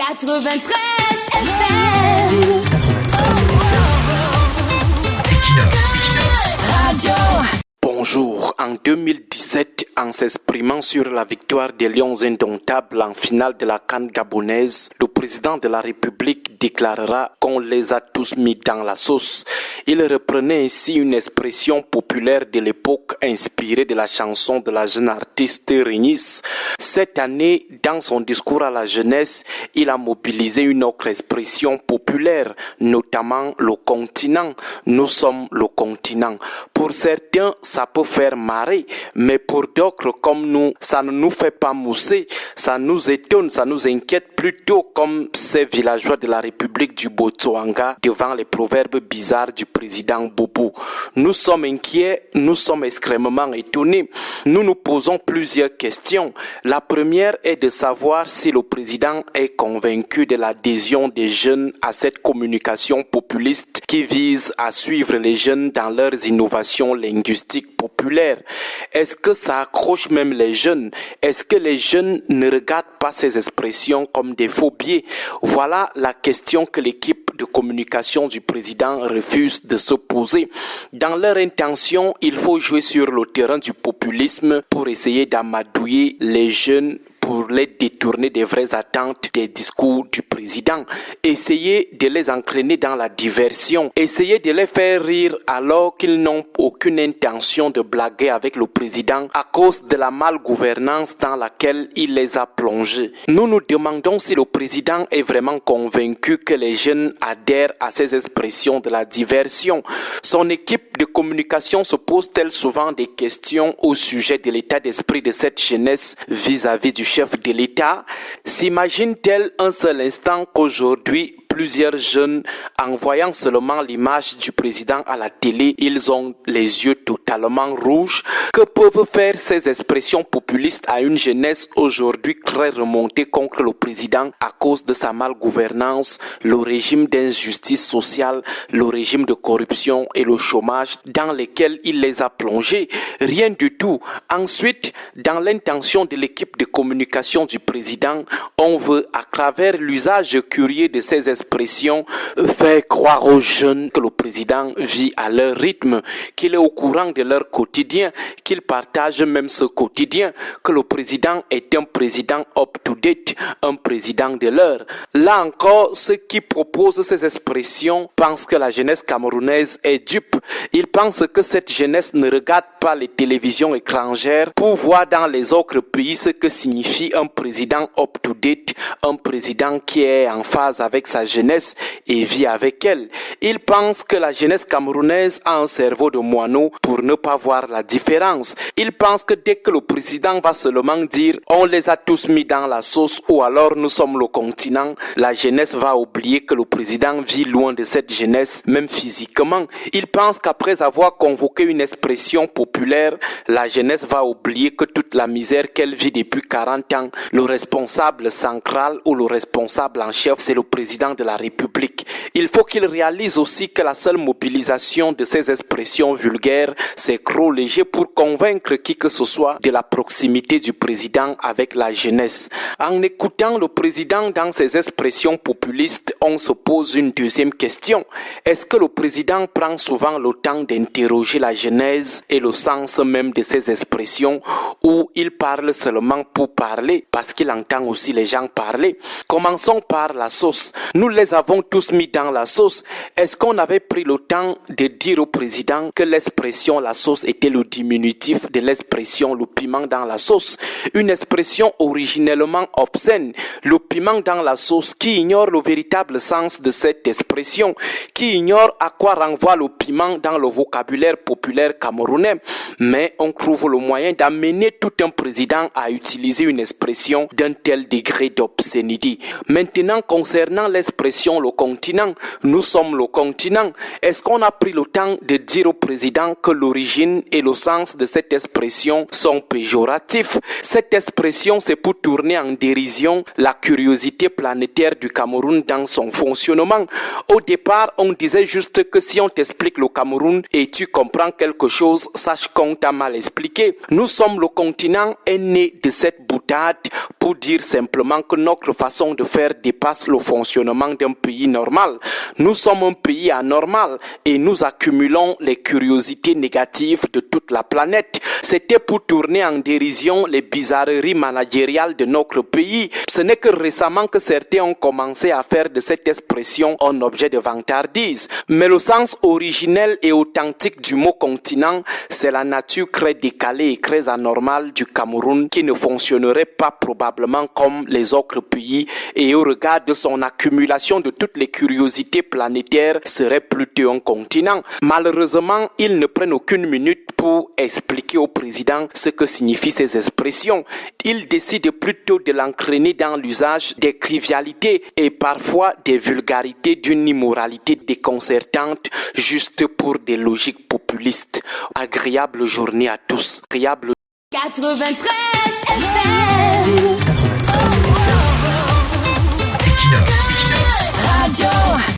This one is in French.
93 FM. Radio. Bonjour. En 2017, en s'exprimant sur la victoire des Lions indomptables en finale de la CAN gabonaise, le président de la République déclarera qu'on les a tous mis dans la sauce. Il reprenait ainsi une expression populaire de l'époque inspirée de la chanson de la jeune artiste Régis. Cette année, dans son discours à la jeunesse, il a mobilisé une autre expression populaire, notamment le continent. Nous sommes le continent. Pour certains, ça peut faire marrer, mais pour d'autres comme nous, ça ne nous fait pas mousser, ça nous étonne, ça nous inquiète plutôt comme ces villageois de la République du Botswana devant les proverbes bizarres du président Bobo. Nous sommes inquiets, nous sommes extrêmement étonnés. Nous nous posons plusieurs questions. La première est de savoir si le président est convaincu de l'adhésion des jeunes à cette communication populiste qui vise à suivre les jeunes dans leurs innovations linguistiques populaires. Est-ce que ça accroche même les jeunes? Est-ce que les jeunes ne regardent pas ces expressions comme des faux billets? Voilà la question que l'équipe de communication du président refuse de se poser. Dans leur intention, il faut jouer sur le terrain du populisme pour essayer d'amadouer les jeunes, pour les détourner des vraies attentes des discours du président. Essayer de les entraîner dans la diversion. Essayer de les faire rire alors qu'ils n'ont aucune intention de blaguer avec le président à cause de la malgouvernance dans laquelle il les a plongés. Nous nous demandons si le président est vraiment convaincu que les jeunes adhèrent à ces expressions de la diversion. Son équipe de communication se pose-t-elle souvent des questions au sujet de l'état d'esprit de cette jeunesse vis-à-vis du chef de l'État? S'imagine-t-elle un seul instant qu'aujourd'hui, plusieurs jeunes, en voyant seulement l'image du président à la télé, ils ont les yeux totalement rouges? Que peuvent faire ces expressions populistes à une jeunesse aujourd'hui très remontée contre le président à cause de sa malgouvernance, le régime d'injustice sociale, le régime de corruption et le chômage dans lesquels il les a plongés? Rien du tout. Ensuite, dans l'intention de l'équipe de communication du président, on veut, à travers l'usage curieux de ces expressions, faire croire aux jeunes que le président vit à leur rythme, qu'il est au courant de leur quotidien, qu'il partage même ce quotidien, que le président est un président up-to-date, un président de l'heure. Là encore, ceux qui proposent ces expressions pensent que la jeunesse camerounaise est dupe. Ils pensent que cette jeunesse ne regarde pas les télévisions étrangères pour voir dans les autres pays ce que signifie un président up-to-date, un président qui est en phase avec sa jeunesse et vit avec elle. Ils pensent que la jeunesse camerounaise a un cerveau de moineau pour ne pas voir la différence. Ils pensent que dès que le président va seulement dire « on les a tous mis dans la sauce » ou alors « nous sommes le continent », la jeunesse va oublier que le président vit loin de cette jeunesse, même physiquement. Ils pensent qu'après avoir convoqué une expression populaire, la jeunesse va oublier que toute la misère qu'elle vit depuis 40 ans, le responsable central ou le responsable en chef, c'est le président de la République. Il faut qu'ils réalisent aussi que la seule mobilisation de ces expressions vulgaires, c'est trop léger pour convaincre qui que ce soit de la proximité du président avec la jeunesse. En écoutant le président dans ses expressions populistes, on se pose une deuxième question. Est-ce que le président prend souvent le temps d'interroger la genèse et le sens même de ces expressions, ou il parle seulement pour parler parce qu'il entend aussi les gens parler? Commençons par la sauce. Nous les avons tous mis dans la sauce. Est-ce qu'on avait pris le temps de dire au président que l'expression la sauce était le diminutif de l'expression le piment dans la sauce? Une expression originellement obscène. Le piment dans la sauce, qui ignore le véritable sens de cette expression, qui ignore à quoi renvoie le piment dans le vocabulaire populaire camerounais. Mais on trouve le moyen d'amener tout un président à utiliser une expression d'un tel degré d'obscénité. Maintenant, concernant l'expression expression le continent, nous sommes le continent. Est-ce qu'on a pris le temps de dire au président que l'origine et le sens de cette expression sont péjoratifs? Cette expression, c'est pour tourner en dérision la curiosité planétaire du Cameroun dans son fonctionnement. Au départ, on disait juste que si on t'explique le Cameroun et tu comprends quelque chose, sache qu'on t'a mal expliqué. Nous sommes le continent est né de cette boutade pour dire simplement que notre façon de faire dépasse le fonctionnement d'un pays normal. Nous sommes un pays anormal et nous accumulons les curiosités négatives de toute la planète. C'était pour tourner en dérision les bizarreries managériales de notre pays. Ce n'est que récemment que certains ont commencé à faire de cette expression un objet de vantardise. Mais le sens originel et authentique du mot continent, c'est la nature très décalée et très anormale du Cameroun qui ne fonctionnerait pas probablement comme les autres pays et au regard de son accumulation de toutes les curiosités planétaires serait plutôt un continent. Malheureusement, ils ne prennent aucune minute pour expliquer au président ce que signifient ces expressions. Ils décident plutôt de l'entraîner dans l'usage des trivialités et parfois des vulgarités d'une immoralité déconcertante juste pour des logiques populistes. Agréable journée à tous. Agréable 93 FM.